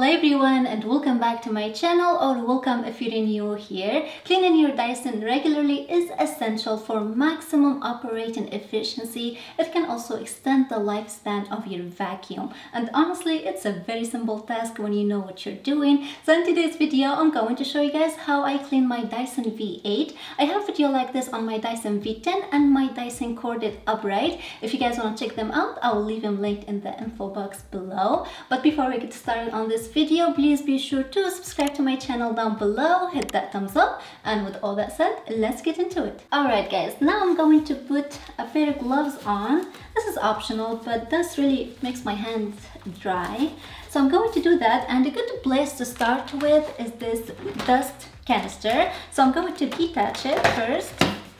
everyone, and welcome back to my channel, or welcome if you're new here. Cleaning your Dyson regularly is essential for maximum operating efficiency. It can also extend the lifespan of your vacuum, and honestly it's a very simple task when you know what you're doing. So in today's video I'm going to show you guys how I clean my Dyson V8. I have a video like this on my Dyson V10 and my Dyson Cordless upright. If you guys want to check them out, I will leave them linked in the info box below. But before we get started on this video, please be sure to subscribe to my channel down below, hit that thumbs up, and with all that said, let's get into it. Alright guys, now I'm going to put a pair of gloves on. This is optional, but this really makes my hands dry. So I'm going to do that, and a good place to start with is this dust canister. So I'm going to detach it first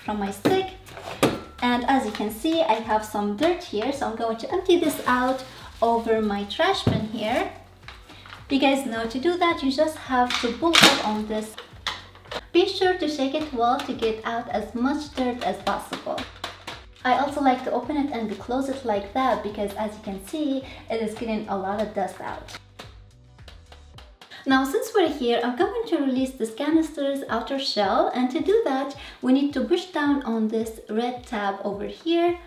from my stick, and as you can see I have some dirt here, so I'm going to empty this out over my trash bin here. You guys know to do that you just have to pull up on this. Be sure to shake it well to get out as much dirt as possible. I also like to open it and close it like that because as you can see it is getting a lot of dust out. Now since we're here, I'm going to release this canister's outer shell, and to do that we need to push down on this red tab over here.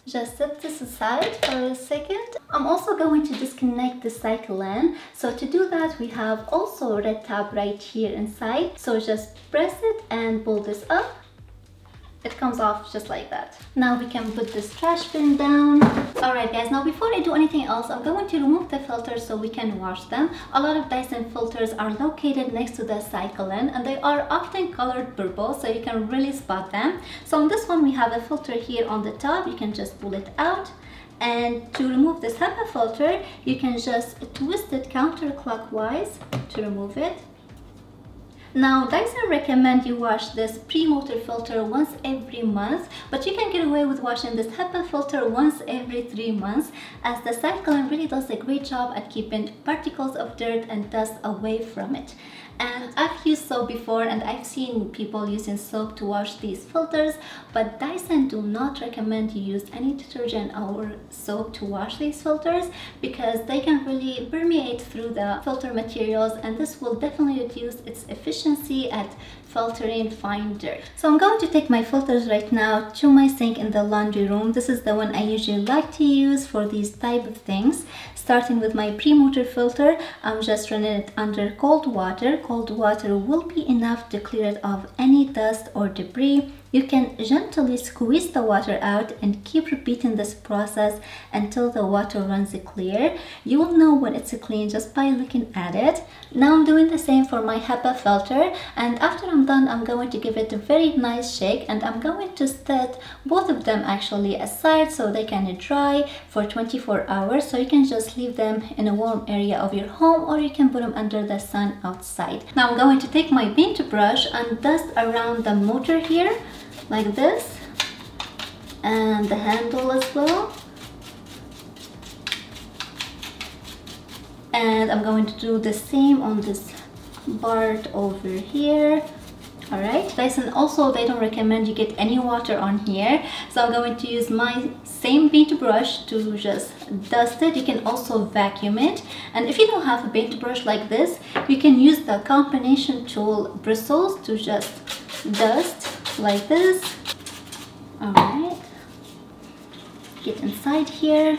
Just set this aside for a second. I'm also going to disconnect the Cyclone. So to do that we have also a red tab right here inside. So just press it and pull this up. It comes off just like that. Now we can put this trash bin down. Alright guys, now before I do anything else, I'm going to remove the filters so we can wash them. A lot of Dyson filters are located next to the Cyclone, and they are often colored purple, so you can really spot them. So on this one we have a filter here on the top. You can just pull it out. And to remove this HEPA filter, you can just twist it counterclockwise to remove it. Now Dyson recommend you wash this pre-motor filter once every month, but you can get away with washing this HEPA filter once every 3 months, as the Cyclone really does a great job at keeping particles of dirt and dust away from it. And I've used soap before, and I've seen people using soap to wash these filters, but Dyson do not recommend you use any detergent or soap to wash these filters because they can really permeate through the filter materials, and this will definitely reduce its efficiency at filtering fine dirt. So I'm going to take my filters right now to my sink in the laundry room. This is the one I usually like to use for these type of things. Starting with my pre-motor filter, I'm just running it under cold water. Cold water will be enough to clear it of any dust or debris. You can gently squeeze the water out and keep repeating this process until the water runs clear. You will know when it's clean just by looking at it. Now I'm doing the same for my HEPA filter, and after I'm done I'm going to give it a very nice shake, and I'm going to set both of them actually aside so they can dry for 24 hours. So you can just leave them in a warm area of your home, or you can put them under the sun outside. Now I'm going to take my paintbrush and dust around the motor here like this, and the handle as well, and I'm going to do the same on this part over here. Alright, Dyson also, they don't recommend you get any water on here, so I'm going to use my same paintbrush to just dust it. You can also vacuum it, and if you don't have a paintbrush like this, you can use the combination tool bristles to just dust like this. Alright, get inside here.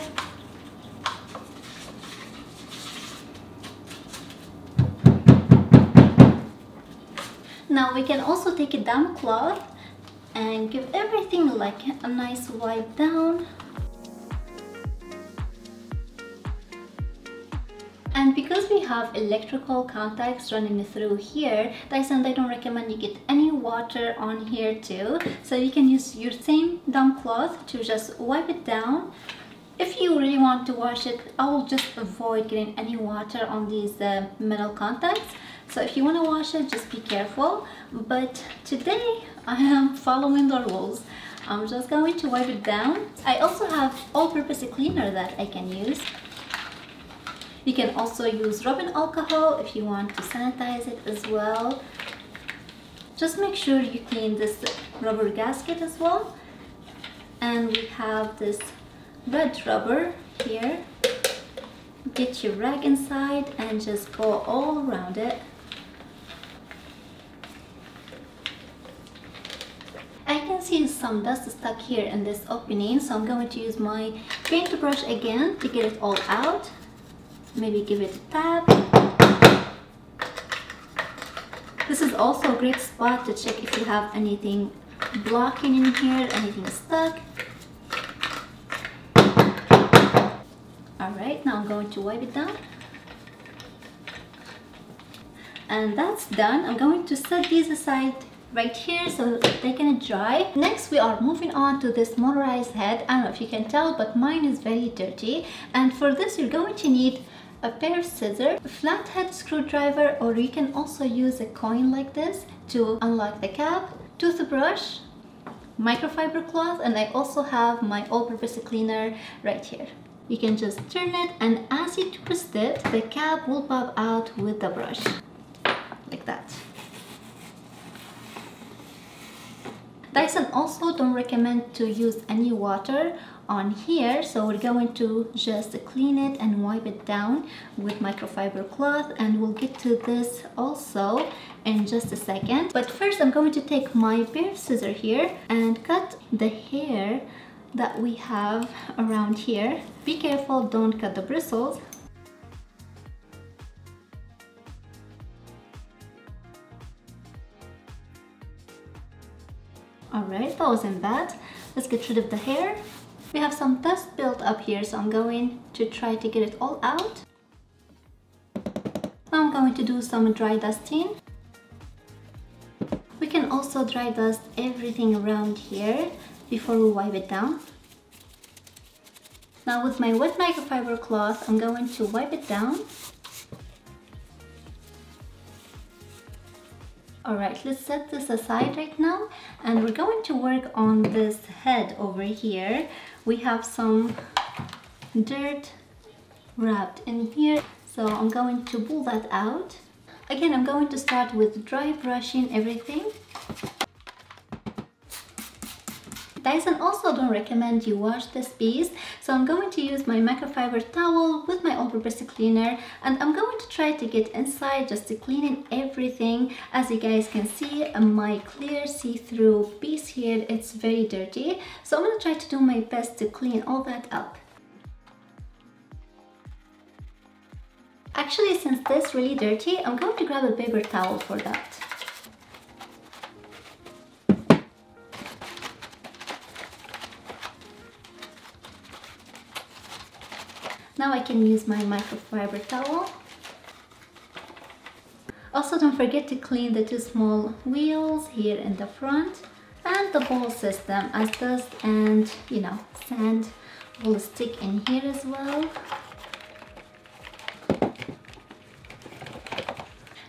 Now we can also take a damp cloth and give everything like a nice wipe down. And because we have electrical contacts running through here, Dyson, they don't recommend you get any water on here too. So you can use your same damp cloth to just wipe it down. If you really want to wash it, I will just avoid getting any water on these metal contacts. So if you want to wash it, just be careful. But today I am following the rules. I'm just going to wipe it down. I also have all-purpose cleaner that I can use. You can also use rubbing alcohol if you want to sanitize it as well. Just make sure you clean this rubber gasket as well. And we have this red rubber here. Get your rag inside and just go all around it. I can see some dust stuck here in this opening, so I'm going to use my paintbrush again to get it all out. Maybe give it a tap. This is also a great spot to check if you have anything blocking in here, anything stuck. Alright, now I'm going to wipe it down. And that's done. I'm going to set these aside right here so they can dry. Next we are moving on to this motorized head. I don't know if you can tell, but mine is very dirty, and for this you're going to need a pair of scissors, a flathead screwdriver, or you can also use a coin like this to unlock the cap, toothbrush, microfiber cloth, and I also have my all-purpose cleaner right here. You can just turn it, and as you twist it, the cap will pop out with the brush like that. Dyson also don't recommend to use any water on here, so we're going to just clean it and wipe it down with microfiber cloth, and we'll get to this also in just a second. But first I'm going to take my pair of scissors here and cut the hair that we have around here. Be careful, don't cut the bristles. Alright, that wasn't bad. Let's get rid of the hair. We have some dust built up here, so I'm going to try to get it all out. Now I'm going to do some dry dusting. We can also dry dust everything around here before we wipe it down. Now with my wet microfiber cloth, I'm going to wipe it down. Alright, let's set this aside right now, and we're going to work on this head over here. We have some dirt wrapped in here, so I'm going to pull that out. Again, I'm going to start with dry brushing everything. Dyson also don't recommend you wash this piece, so I'm going to use my microfiber towel with my all-purpose cleaner, and I'm going to try to get inside just to clean in everything. As you guys can see, my clear see-through piece here, it's very dirty, so I'm going to try to do my best to clean all that up. Actually, since this is really dirty, I'm going to grab a paper towel for that. Now I can use my microfiber towel. Also, don't forget to clean the two small wheels here in the front and the ball system, as dust and sand will stick in here as well.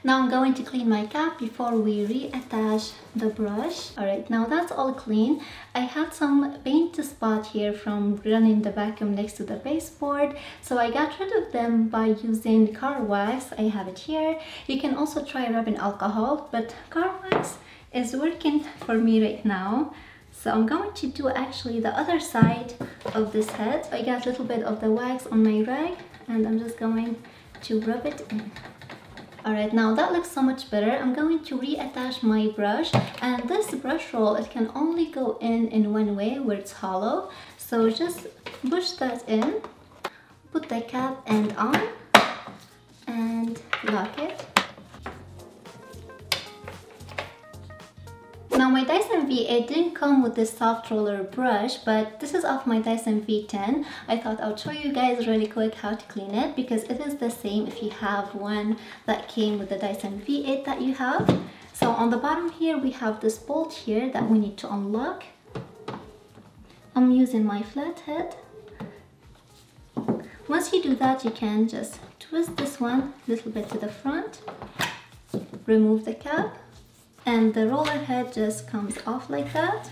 Now I'm going to clean my cap before we reattach the brush. Alright, now that's all clean. I had some paint spot here from running the vacuum next to the baseboard, so I got rid of them by using car wax. I have it here. You can also try rubbing alcohol, but car wax is working for me right now. So I'm going to do actually the other side of this head. I got a little bit of the wax on my rag, and I'm just going to rub it in. Alright, now that looks so much better. I'm going to reattach my brush, and this brush roll, it can only go in one way where it's hollow, so just push that in, put the cap end on and lock it. Now my Dyson V8 didn't come with this soft roller brush, but this is off my Dyson V10. I thought I would show you guys really quick how to clean it, because it is the same if you have one that came with the Dyson V8 that you have. So on the bottom here we have this bolt here that we need to unlock. I'm using my flathead. Once you do that, you can just twist this one a little bit to the front, remove the cap, and the roller head just comes off like that.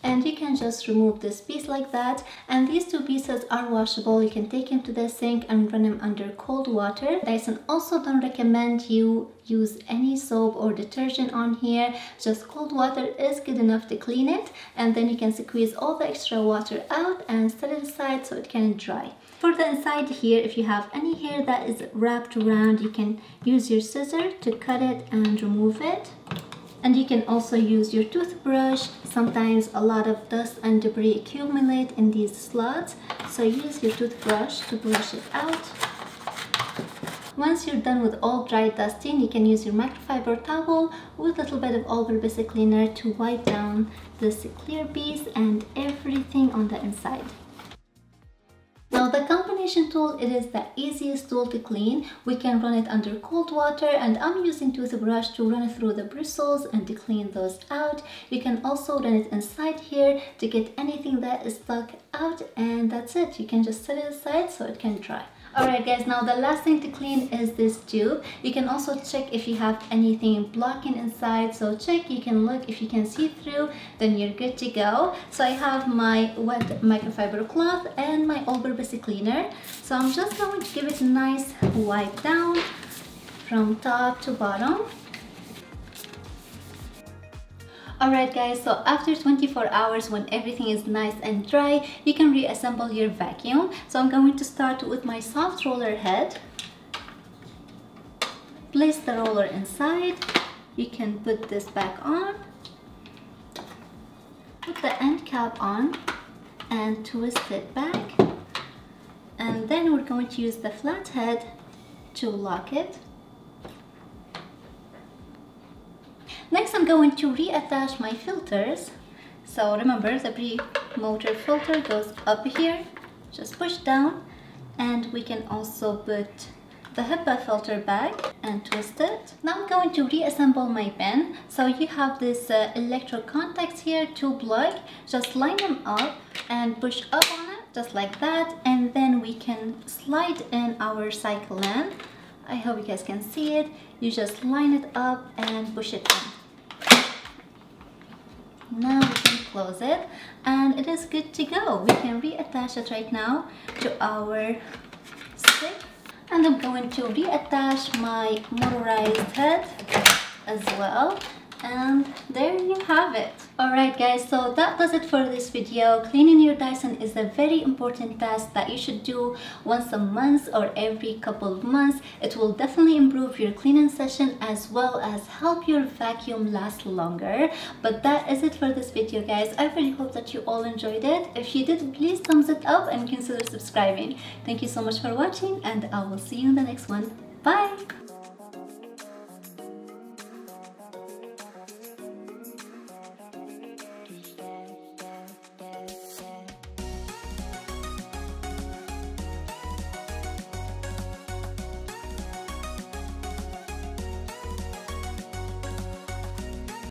And you can just remove this piece like that, and these two pieces are washable. You can take them to the sink and run them under cold water. Dyson also don't recommend you use any soap or detergent on here. Just cold water is good enough to clean it, and then you can squeeze all the extra water out and set it aside so it can dry. For the inside here, if you have any hair that is wrapped around, you can use your scissor to cut it and remove it. And you can also use your toothbrush. Sometimes a lot of dust and debris accumulate in these slots, so use your toothbrush to brush it out. Once you're done with all dry dusting, you can use your microfiber towel with a little bit of all-purpose cleaner to wipe down this clear piece and everything on the inside. Now the combination tool, it is the easiest tool to clean. We can run it under cold water, and I'm using toothbrush to run it through the bristles and to clean those out. You can also run it inside here to get anything that is stuck out, and that's it. You can just set it aside so it can dry. Alright guys, now the last thing to clean is this tube. You can also check if you have anything blocking inside. So check, you can look, if you can see through, then you're good to go. So I have my wet microfiber cloth and my all-purpose cleaner. So I'm just going to give it a nice wipe down from top to bottom. Alright guys, so after 24 hours, when everything is nice and dry, you can reassemble your vacuum. So I'm going to start with my soft roller head. Place the roller inside. You can put this back on. Put the end cap on and twist it back. And then we're going to use the flat head to lock it. Next, I'm going to reattach my filters. So remember, the pre-motor filter goes up here, just push down, and we can also put the HEPA filter back and twist it. Now I'm going to reassemble my pen. So you have this electrode contacts here to plug. Just line them up and push up on it, just like that, and then we can slide in our Cyclone. I hope you guys can see it. You just line it up and push it in. Now we can close it and it is good to go. We can reattach it right now to our stick. And I'm going to reattach my motorized head as well. And there you have it. Alright guys, so that does it for this video. Cleaning your Dyson is a very important task that you should do once a month or every couple of months. It will definitely improve your cleaning session as well as help your vacuum last longer. But that is it for this video guys. I really hope that you all enjoyed it. If you did, please thumbs it up and consider subscribing. Thank you so much for watching, and I will see you in the next one. Bye!